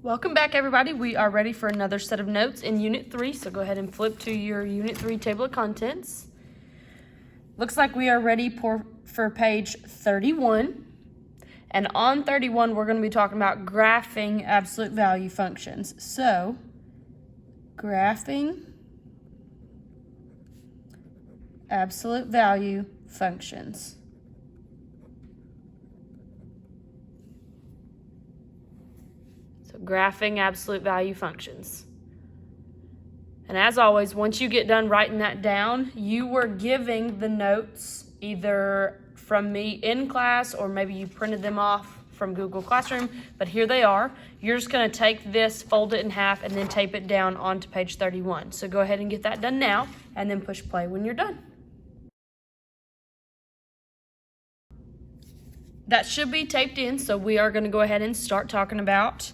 Welcome back, everybody. We are ready for another set of notes in Unit 3, so go ahead and flip to your Unit 3 table of contents. Looks like we are ready for page 31. And on 31, we're going to be talking about graphing absolute value functions. So, graphing absolute value functions. So, graphing absolute value functions. And as always, once you get done writing that down, you were giving the notes either from me in class or maybe you printed them off from Google Classroom, but here they are. You're just going to take this, fold it in half, and then tape it down onto page 31. So go ahead and get that done now, and then push play when you're done. That should be taped in, so we are going to go ahead and start talking about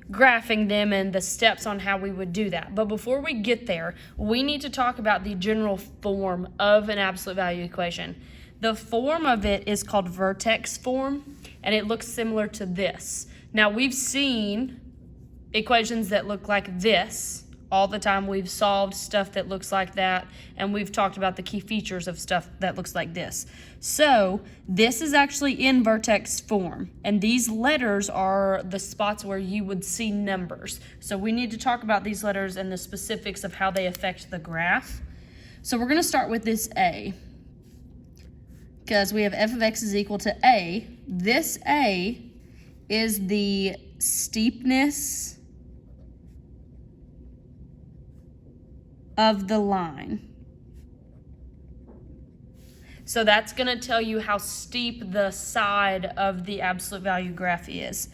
graphing them and the steps on how we would do that. But before we get there, we need to talk about the general form of an absolute value equation. The form of it is called vertex form, and it looks similar to this. Now, we've seen equations that look like this all the time. We've solved stuff that looks like that, and we've talked about the key features of stuff that looks like this. So this is actually in vertex form, and these letters are the spots where you would see numbers. So we need to talk about these letters and the specifics of how they affect the graph. So we're going to start with this A, because we have f of x is equal to A. This A is the steepness of the line. So that's going to tell you how steep the side of the absolute value graph is.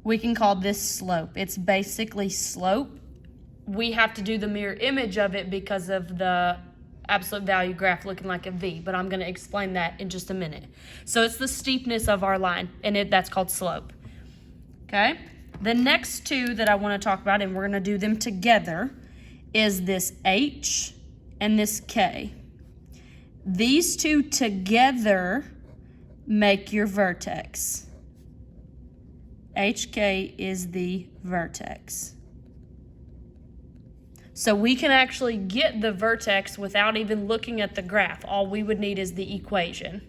We can call this slope. It's basically slope. We have to do the mirror image of it because of the absolute value graph looking like a V, but I'm going to explain that in just a minute. So it's the steepness of our line, and that's called slope. Okay? The next two that I want to talk about, and we're going to do them together, is this H and this K. These two together make your vertex. HK is the vertex. So we can actually get the vertex without even looking at the graph. All we would need is the equation.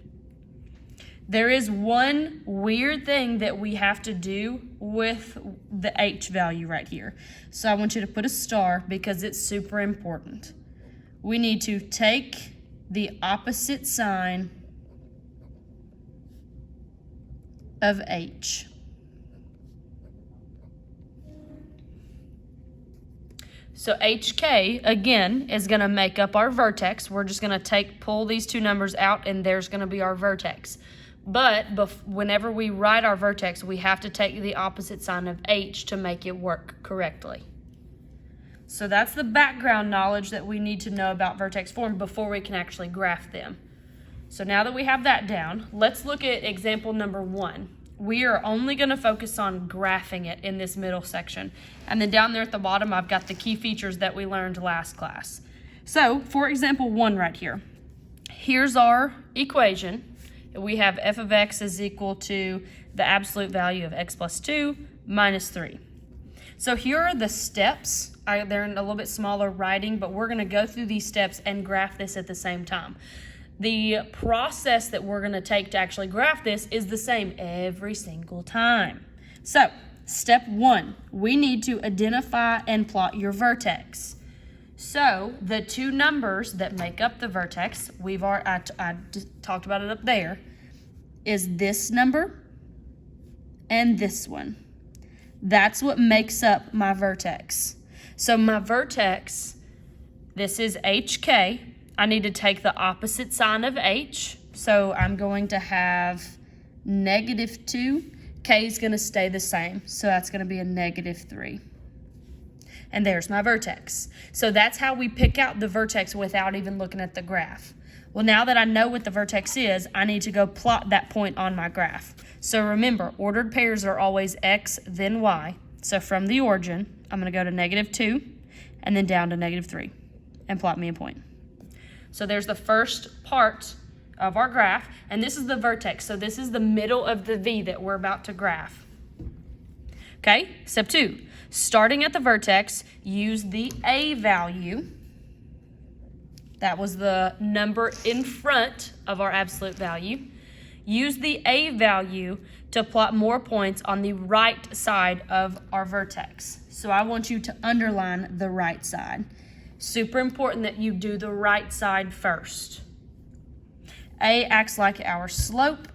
There is one weird thing that we have to do with the H value right here. So I want you to put a star because it's super important. We need to take the opposite sign of H. So HK, again, is going to make up our vertex. We're just going to pull these two numbers out, and there's going to be our vertex. But whenever we write our vertex, we have to take the opposite sign of H to make it work correctly. So that's the background knowledge that we need to know about vertex form before we can actually graph them. So now that we have that down, let's look at example number 1. We are only going to focus on graphing it in this middle section. And then down there at the bottom, I've got the key features that we learned last class. So for example 1 right here, here's our equation. We have f of x is equal to the absolute value of x plus 2 minus 3. So here are the steps. They're in a little bit smaller writing, but we're going to go through these steps and graph this at the same time. The process that we're going to take to actually graph this is the same every single time. So, step 1, we need to identify and plot your vertex. So, the two numbers that make up the vertex, I talked about it up there, is this number and this one. That's what makes up my vertex. So, my vertex, this is HK. I need to take the opposite sign of H. So I'm going to have -2. K is going to stay the same. So that's going to be a -3. And there's my vertex. So that's how we pick out the vertex without even looking at the graph. Well, now that I know what the vertex is, I need to go plot that point on my graph. So remember, ordered pairs are always X, then Y. So from the origin, I'm going to go to -2 and then down to -3 and plot me a point. So there's the first part of our graph, and this is the vertex. So this is the middle of the V that we're about to graph. Okay, step 2. Starting at the vertex, use the A value. That was the number in front of our absolute value. Use the A value to plot more points on the right side of our vertex. So I want you to underline the right side. Super important that you do the right side first. A acts like our slope,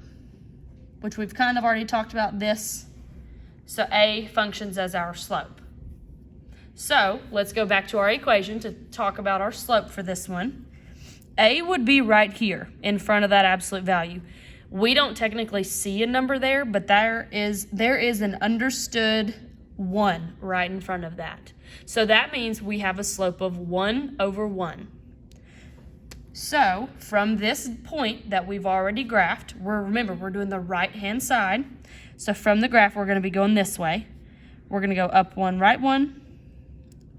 which we've kind of already talked about this. So A functions as our slope. So let's go back to our equation to talk about our slope for this one. A would be right here in front of that absolute value. We don't technically see a number there, but there is an understood 1 right in front of that. So that means we have a slope of 1/1. So from this point that we've already graphed, remember, we're doing the right-hand side. So from the graph, we're going to be going this way. We're going to go up 1, right 1,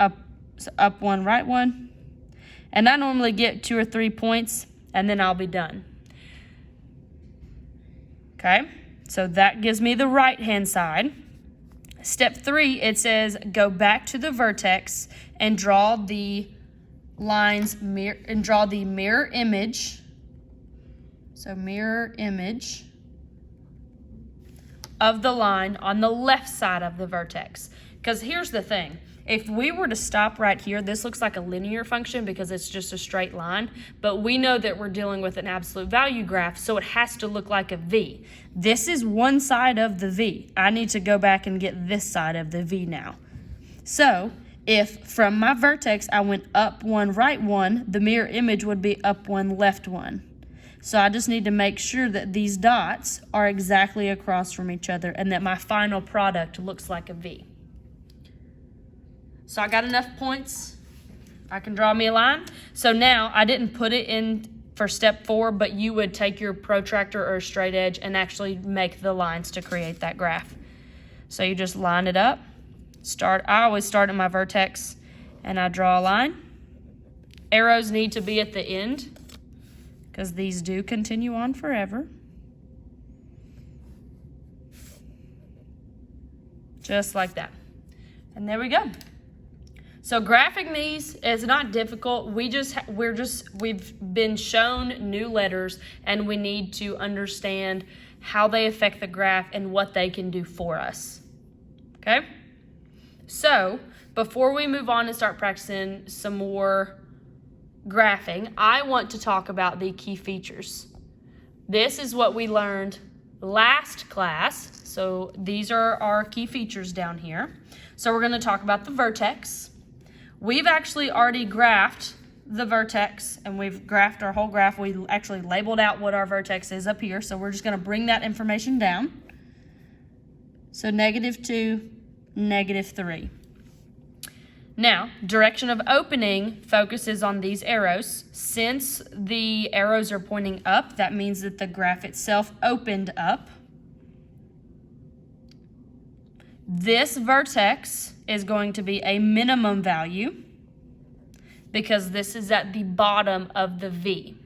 up 1, right 1. And I normally get 2 or 3 points, and then I'll be done. Okay, so that gives me the right-hand side. Step 3, it says go back to the vertex and draw the lines draw the mirror image. So mirror image of the line on the left side of the vertex. Because here's the thing. If we were to stop right here, this looks like a linear function because it's just a straight line, but we know that we're dealing with an absolute value graph, so it has to look like a V. This is one side of the V. I need to go back and get this side of the V now. So if from my vertex I went up 1, right 1, the mirror image would be up 1, left 1. So I just need to make sure that these dots are exactly across from each other and that my final product looks like a V. So I got enough points. I can draw me a line. So now I didn't put it in for step 4, but you would take your protractor or a straight edge and actually make the lines to create that graph. So you just line it up. I always start at my vertex and I draw a line. Arrows need to be at the end because these do continue on forever. Just like that. And there we go. So graphing these is not difficult. We've been shown new letters and we need to understand how they affect the graph and what they can do for us. Okay? So before we move on and start practicing some more graphing, I want to talk about the key features. This is what we learned last class. So these are our key features down here. So we're going to talk about the vertex. We've actually already graphed the vertex and we've graphed our whole graph. We actually labeled out what our vertex is up here. So we're just going to bring that information down. So -2, -3. Now, direction of opening focuses on these arrows. Since the arrows are pointing up, that means that the graph itself opened up. This vertex is going to be a minimum value because this is at the bottom of the V.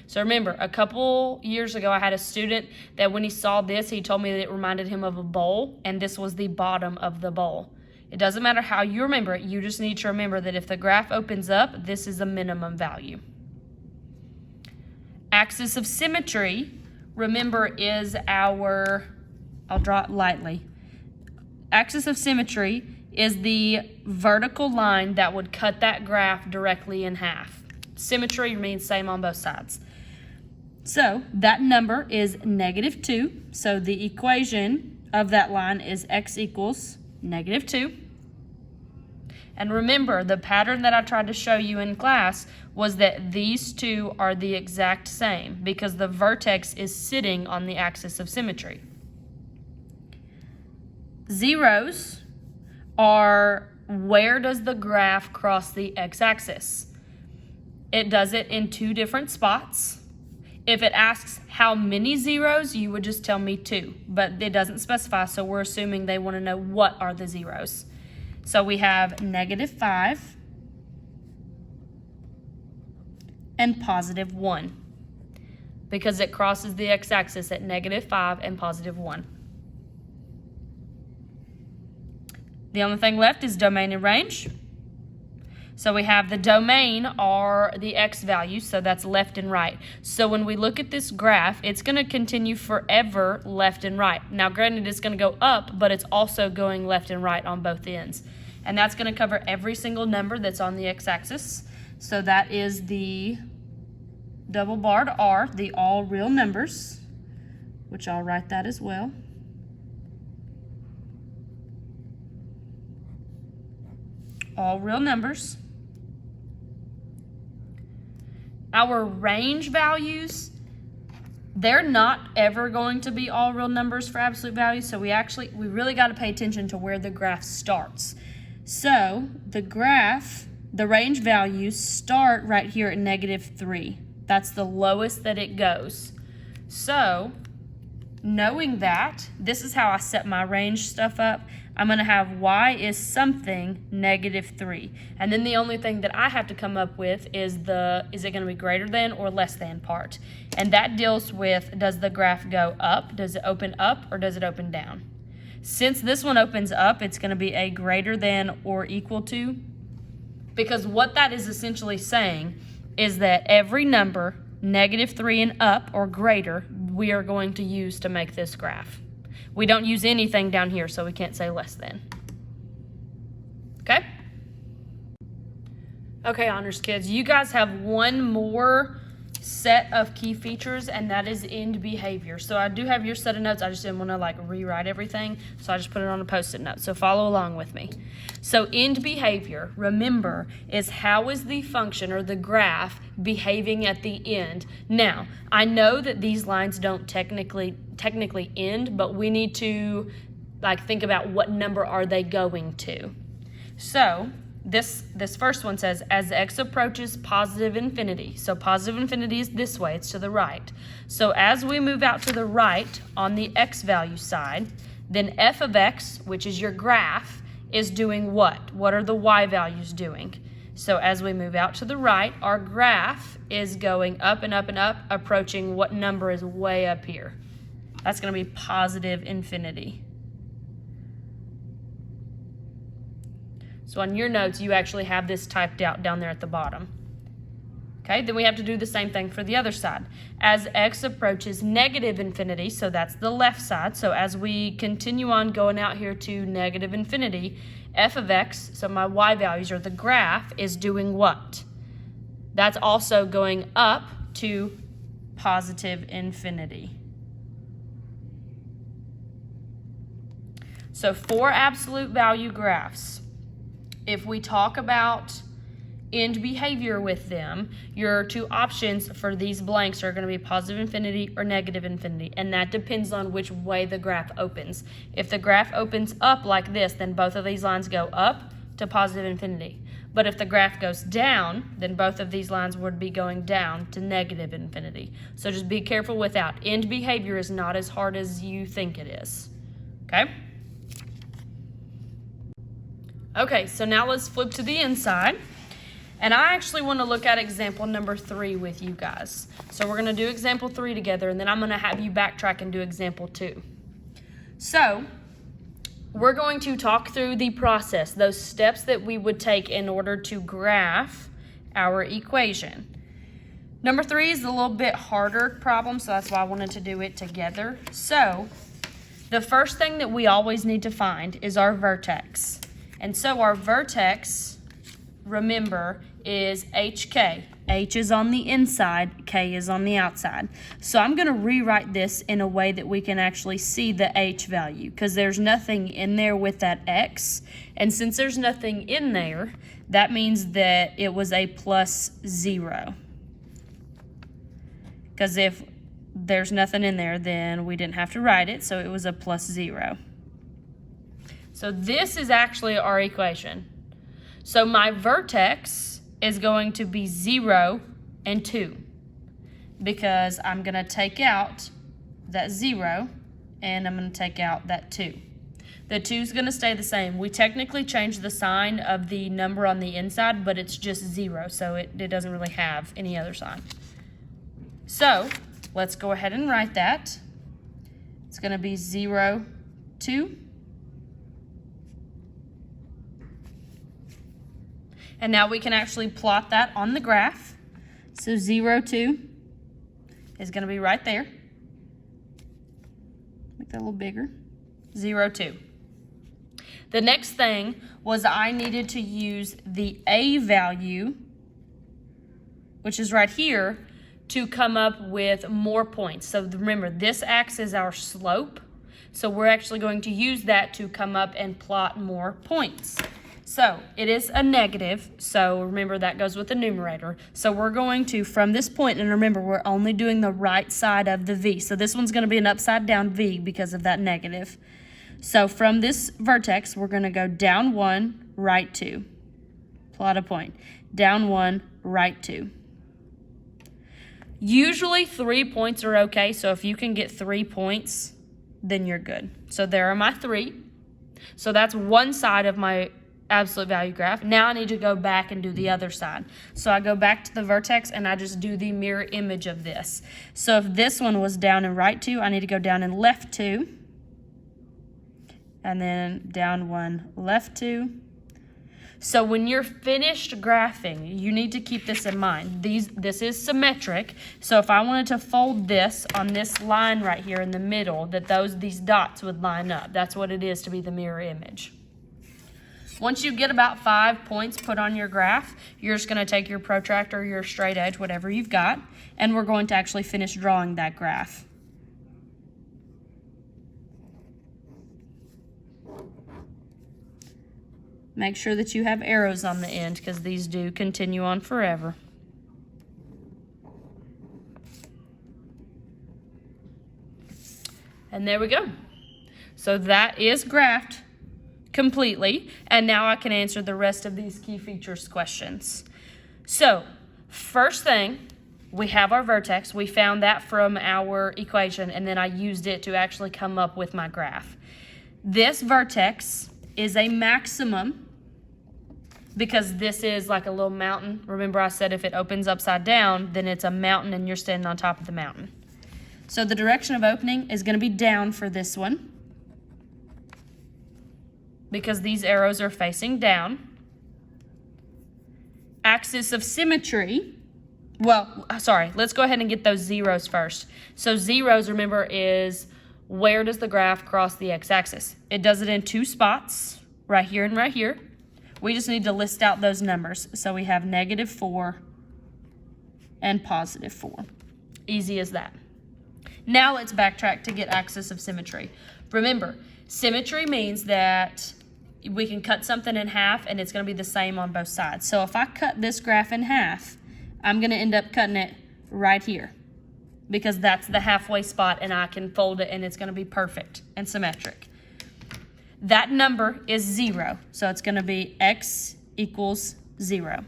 So remember, a couple years ago, I had a student that when he saw this, he told me that it reminded him of a bowl, and this was the bottom of the bowl. It doesn't matter how you remember it. You just need to remember that if the graph opens up, this is a minimum value. Axis of symmetry, remember, is our, I'll draw it lightly. Axis of symmetry is the vertical line that would cut that graph directly in half. Symmetry means same on both sides. So that number is -2. So the equation of that line is x equals -2. And remember, the pattern that I tried to show you in class was that these two are the exact same because the vertex is sitting on the axis of symmetry. Zeros are where does the graph cross the x-axis? It does it in 2 different spots. If it asks how many zeros, you would just tell me 2, but it doesn't specify, so we're assuming they want to know what are the zeros. So we have -5 and +1 because it crosses the x-axis at -5 and +1. The only thing left is domain and range. So we have the domain are the x values, so that's left and right. So when we look at this graph, it's going to continue forever left and right. Now granted, it's going to go up, but it's also going left and right on both ends. And that's going to cover every single number that's on the x-axis. So that is the double barred R, the all real numbers, which I'll write that as well. All real numbers. Our range values, they're not ever going to be all real numbers for absolute values, so we really got to pay attention to where the graph starts. So the range values start right here at -3. That's the lowest that it goes. So knowing that, this is how I set my range stuff up. I'm going to have y is something -3. And then the only thing that I have to come up with is is it going to be greater than or less than part? And that deals with, does the graph go up? Does it open up or does it open down? Since this one opens up, it's going to be a greater than or equal to. Because what that is essentially saying is that every number -3 and up or greater, we are going to use to make this graph. We don't use anything down here, so we can't say less than. Okay? Okay, honors kids, you guys have one more set of key features, and that is end behavior. So I do have your set of notes. I just didn't want to rewrite everything, so I just put it on a post-it note. So follow along with me. So end behavior, remember, is how is the function or the graph behaving at the end. Now, I know that these lines don't technically end, but we need to think about what number are they going to. So this first one says, as x approaches positive infinity. So positive infinity is this way, it's to the right. So as we move out to the right on the x value side, then f of x, which is your graph, is doing what? What are the y values doing? So as we move out to the right, our graph is going up and up and up, approaching what number is way up here? That's going to be positive infinity. So on your notes, you actually have this typed out down there at the bottom. Okay, then we have to do the same thing for the other side. As x approaches negative infinity, so that's the left side. So as we continue on going out here to negative infinity, f of x, so my y values or the graph, is doing what? That's also going up to positive infinity. So for absolute value graphs, if we talk about end behavior with them, your two options for these blanks are going to be positive infinity or negative infinity, and that depends on which way the graph opens. If the graph opens up like this, then both of these lines go up to positive infinity. But if the graph goes down, then both of these lines would be going down to negative infinity. So just be careful with that. End behavior is not as hard as you think it is. Okay? Okay, so now let's flip to the inside. And I actually want to look at example number 3 with you guys. So we're going to do example 3 together, and then I'm going to have you backtrack and do example 2. So we're going to talk through the process, those steps that we would take in order to graph our equation. Number 3 is a little bit harder problem, so that's why I wanted to do it together. So the first thing that we always need to find is our vertex. And so our vertex, remember, is HK. H is on the inside, K is on the outside. So I'm going to rewrite this in a way that we can actually see the H value, because there's nothing in there with that X. And since there's nothing in there, that means that it was a +0. Because if there's nothing in there, then we didn't have to write it, so it was a +0. So this is actually our equation. So my vertex is going to be 0 and 2, because I'm going to take out that 0 and I'm going to take out that 2. The 2 is going to stay the same. We technically changed the sign of the number on the inside, but it's just 0, so it doesn't really have any other sign. So let's go ahead and write that. It's going to be 0, 2. And now we can actually plot that on the graph. So 0, 2 is going to be right there. Make that a little bigger. 0, 2. The next thing was I needed to use the A value, which is right here, to come up with more points. So remember, this acts as our slope. So we're actually going to use that to come up and plot more points. So it is a negative, so remember that goes with the numerator. So we're going to, from this point, and remember we're only doing the right side of the V. So this one's going to be an upside down V because of that negative. So from this vertex, we're going to go down 1, right 2. Plot a point. Down 1, right 2. Usually 3 points are okay, so if you can get 3 points, then you're good. So there are my 3. So that's one side of my absolute value graph. Now I need to go back and do the other side. So I go back to the vertex and I just do the mirror image of this. So if this one was down and right 2, I need to go down and left 2. And then down 1, left 2. So when you're finished graphing, you need to keep this in mind. This is symmetric. So if I wanted to fold this on this line right here in the middle, that these dots would line up. That's what it is to be the mirror image. Once you get about 5 points put on your graph, you're just going to take your protractor, your straight edge, whatever you've got, and we're going to actually finish drawing that graph. Make sure that you have arrows on the end because these do continue on forever. And there we go. So that is graphed completely, and now I can answer the rest of these key features questions. So first thing, we have our vertex. We found that from our equation, and then I used it to actually come up with my graph. This vertex is a maximum because this is like a little mountain. Remember I said if it opens upside down, then it's a mountain and you're standing on top of the mountain. So the direction of opening is going to be down for this one because these arrows are facing down. Axis of symmetry, well, sorry, let's go ahead and get those zeros first. So zeros, remember, is where does the graph cross the x-axis? It does it in 2 spots, right here and right here. We just need to list out those numbers. So we have -4 and +4. Easy as that. Now let's backtrack to get axis of symmetry. Remember, symmetry means that we can cut something in half and it's going to be the same on both sides. So if I cut this graph in half, I'm going to end up cutting it right here because that's the halfway spot and I can fold it and it's going to be perfect and symmetric. That number is 0, so it's going to be x equals 0.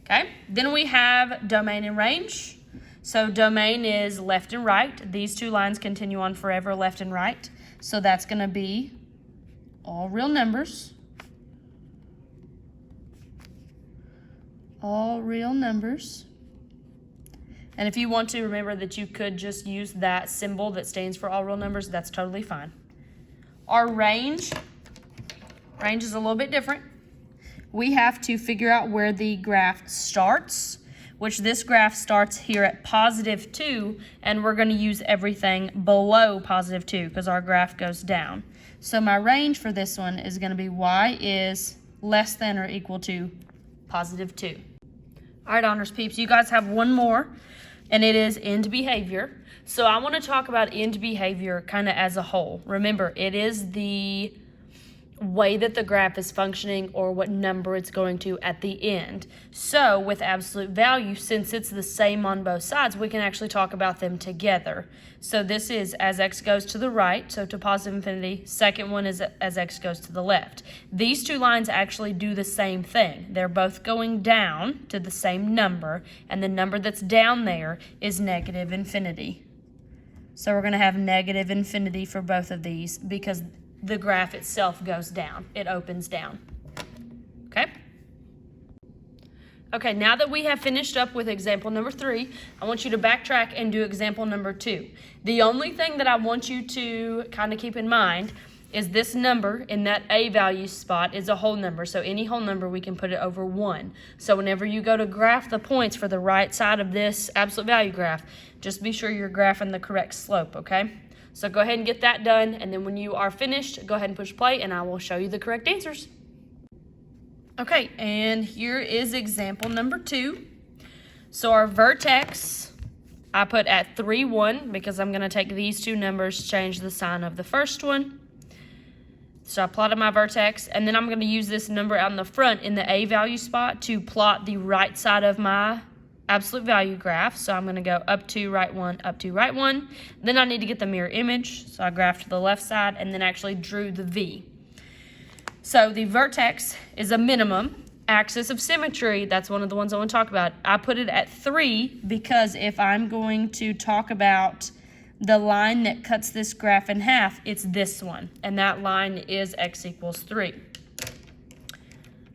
Okay, then we have domain and range. So domain is left and right. These 2 lines continue on forever, left and right. So that's going to be all real numbers. All real numbers. And if you want to, remember that you could just use that symbol that stands for all real numbers. That's totally fine. Our range is a little bit different. We have to figure out where the graph starts, which this graph starts here at +2, and we're going to use everything below +2 because our graph goes down. So my range for this one is going to be y is less than or equal to +2. All right, honors peeps, you guys have one more, and it is end behavior. So I want to talk about end behavior kind of as a whole. Remember, it is the way that the graph is functioning or what number it's going to at the end. So with absolute value, since it's the same on both sides, we can actually talk about them together. So this is as x goes to the right, so to positive infinity. Second one is as x goes to the left. These 2 lines actually do the same thing. They're both going down to the same number, and the number that's down there is negative infinity. So we're going to have negative infinity for both of these because the graph itself goes down. It opens down. Okay? Okay, now that we have finished up with example number 3, I want you to backtrack and do example number 2. The only thing that I want you to kind of keep in mind is this number in that A value spot is a whole number. So any whole number, we can put it over 1. So whenever you go to graph the points for the right side of this absolute value graph, just be sure you're graphing the correct slope, okay? So go ahead and get that done, and then when you are finished, go ahead and push play, and I will show you the correct answers. Okay, and here is example number 2. So our vertex, I put at 3, 1, because I'm going to take these two numbers, change the sign of the first one. So I plotted my vertex, and then I'm going to use this number out in the front in the A value spot to plot the right side of my absolute value graph. So I'm going to go up 2, right 1, up 2, right 1. Then I need to get the mirror image. So I graphed the left side and then actually drew the V. So the vertex is a minimum. Axis of symmetry, that's one of the ones I want to talk about. I put it at 3 because if I'm going to talk about the line that cuts this graph in half, it's this one, and that line is x equals 3.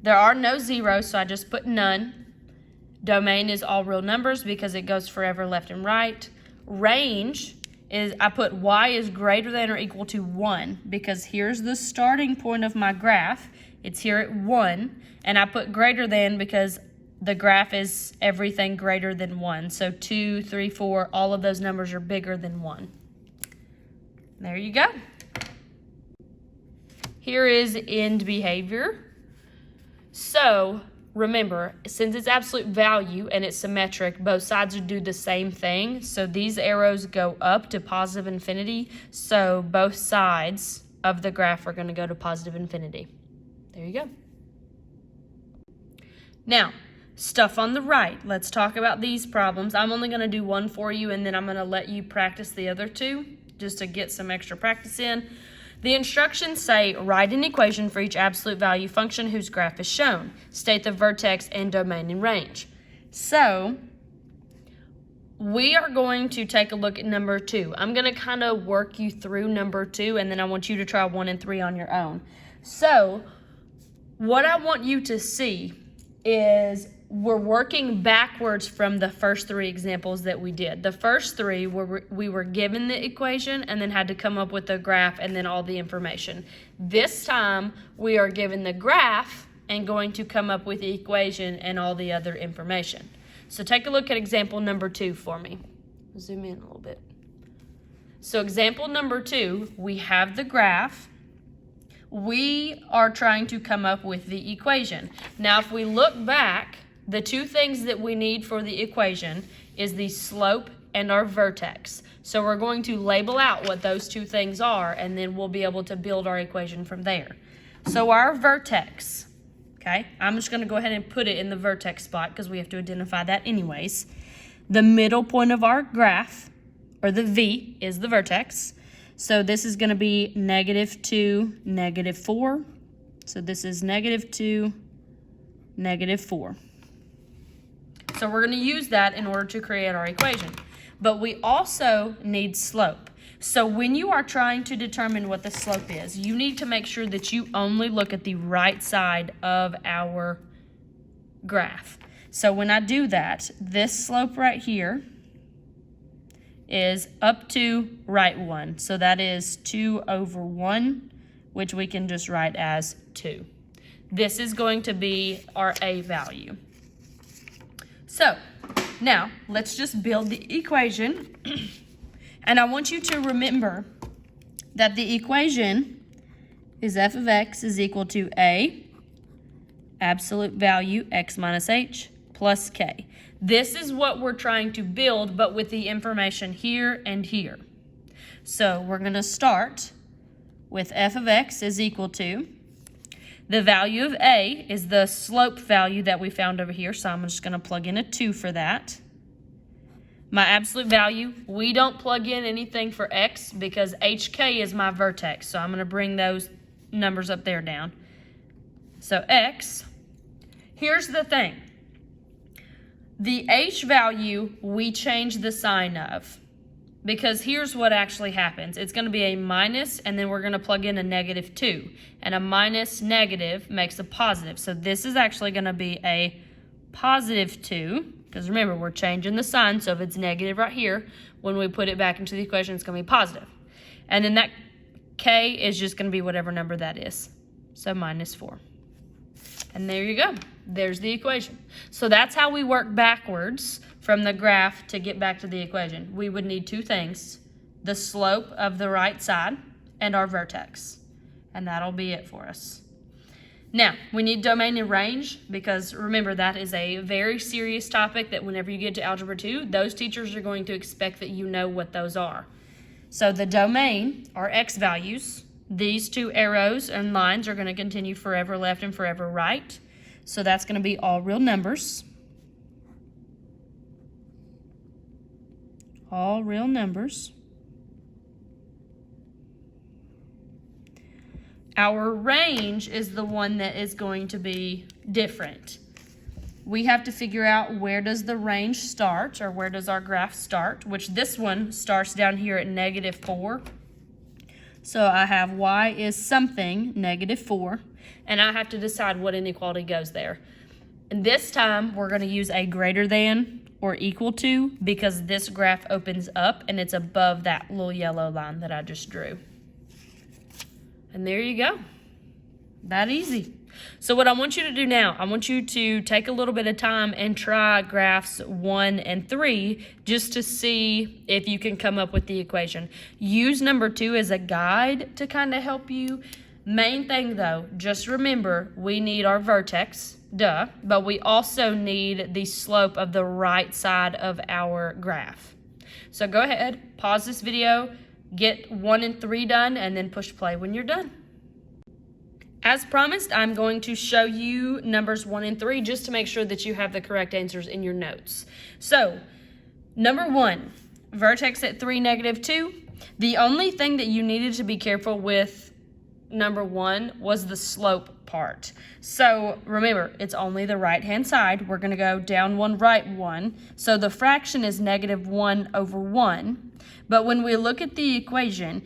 There are no zeros, so I just put none. Domain is all real numbers because it goes forever left and right. Range is, I put y is greater than or equal to 1 because here's the starting point of my graph. It's here at 1, and I put greater than because the graph is everything greater than 1. So 2, 3, 4, all of those numbers are bigger than 1. There you go. Here is end behavior. So remember, since it's absolute value and it's symmetric, both sides would do the same thing. So these arrows go up to positive infinity. So both sides of the graph are going to go to positive infinity. There you go. Now, stuff on the right. Let's talk about these problems. I'm only going to do one for you, and then I'm going to let you practice the other two just to get some extra practice in. The instructions say write an equation for each absolute value function whose graph is shown. State the vertex and domain and range. So we are going to take a look at number 2. I'm going to kind of work you through number 2, and then I want you to try 1 and 3 on your own. So what I want you to see is we're working backwards from the first 3 examples that we did. The first 3 we were given the equation and then had to come up with the graph and then all the information. This time we are given the graph and going to come up with the equation and all the other information. So take a look at example number 2 for me. Zoom in a little bit. So example number 2, we have the graph. We are trying to come up with the equation. Now, if we look back, the 2 things that we need for the equation is the slope and our vertex. So we're going to label out what those 2 things are, and then we'll be able to build our equation from there. So our vertex, okay, I'm just going to go ahead and put it in the vertex spot because we have to identify that anyways. The middle point of our graph, or the V, is the vertex. So this is going to be -2, -4. So this is -2, -4. So we're going to use that in order to create our equation. But we also need slope. So when you are trying to determine what the slope is, you need to make sure that you only look at the right side of our graph. So when I do that, this slope right here is up to right 1. So that is 2 over 1, which we can just write as 2. This is going to be our A value. So now let's just build the equation. And I want you to remember that the equation is f of x is equal to A, absolute value, x minus h, plus k. This is what we're trying to build, but with the information here and here. So we're going to start with f of x is equal to, the value of A is the slope value that we found over here, so I'm just going to plug in a 2 for that. My absolute value, we don't plug in anything for x because hk is my vertex, so I'm going to bring those numbers up there down. So x, here's the thing. The h value, we change the sign of, because here's what actually happens. It's going to be a minus, and then we're going to plug in a -2. And a minus negative makes a positive. So this is actually going to be a +2, because remember, we're changing the sign. So if it's negative right here, when we put it back into the equation, it's going to be positive. And then that K is just going to be whatever number that is. So minus 4. And there you go. There's the equation. So that's how we work backwards from the graph to get back to the equation. We would need two things: the slope of the right side and our vertex. And that'll be it for us. Now, we need domain and range, because remember, that is a very serious topic that whenever you get to Algebra 2, those teachers are going to expect that you know what those are. So the domain are x values. These two arrows and lines are going to continue forever left and forever right. So that's going to be all real numbers. All real numbers. Our range is the one that is going to be different. We have to figure out, where does the range start, or where does our graph start, which this one starts down here at -4. So I have y is something, -4, and I have to decide what inequality goes there. And this time, we're going to use a greater than or equal to, because this graph opens up and it's above that little yellow line that I just drew. And there you go. That easy. So what I want you to do now, I want you to take a little bit of time and try graphs 1 and 3 just to see if you can come up with the equation. Use number 2 as a guide to kind of help you. Main thing though, just remember, we need our vertex, duh, but we also need the slope of the right side of our graph. So go ahead, pause this video, get 1 and 3 done, and then push play when you're done. As promised, I'm going to show you numbers 1 and 3 just to make sure that you have the correct answers in your notes. So, number 1, vertex at 3, -2. The only thing that you needed to be careful with number 1 was the slope part. So, remember, it's only the right-hand side. We're going to go down 1, right 1. So, the fraction is -1/1. But when we look at the equation,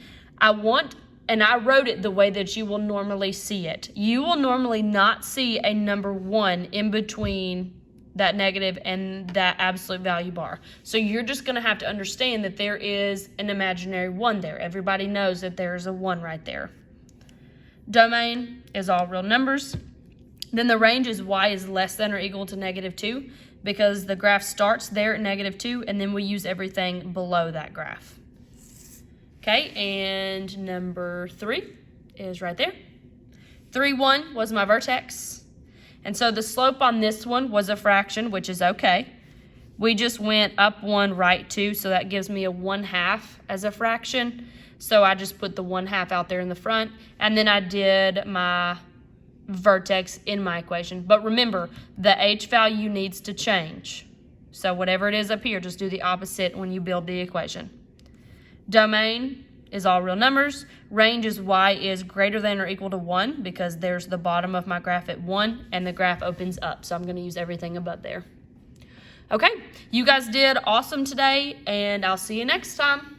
and I wrote it the way that you will normally see it. You will normally not see a number 1 in between that negative and that absolute value bar. So you're just going to have to understand that there is an imaginary 1 there. Everybody knows that there is a 1 right there. Domain is all real numbers. Then the range is y is less than or equal to -2, because the graph starts there at -2, and then we use everything below that graph. Okay, and number 3 is right there. 3, 1 was my vertex. And so the slope on this one was a fraction, which is okay. We just went up 1, right 2, so that gives me a 1/2 as a fraction. So I just put the 1/2 out there in the front, and then I did my vertex in my equation. But remember, the h value needs to change. So whatever it is up here, just do the opposite when you build the equation. Domain is all real numbers. Range is y is greater than or equal to 1, because there's the bottom of my graph at 1 and the graph opens up. So I'm going to use everything above there. Okay, you guys did awesome today, and I'll see you next time.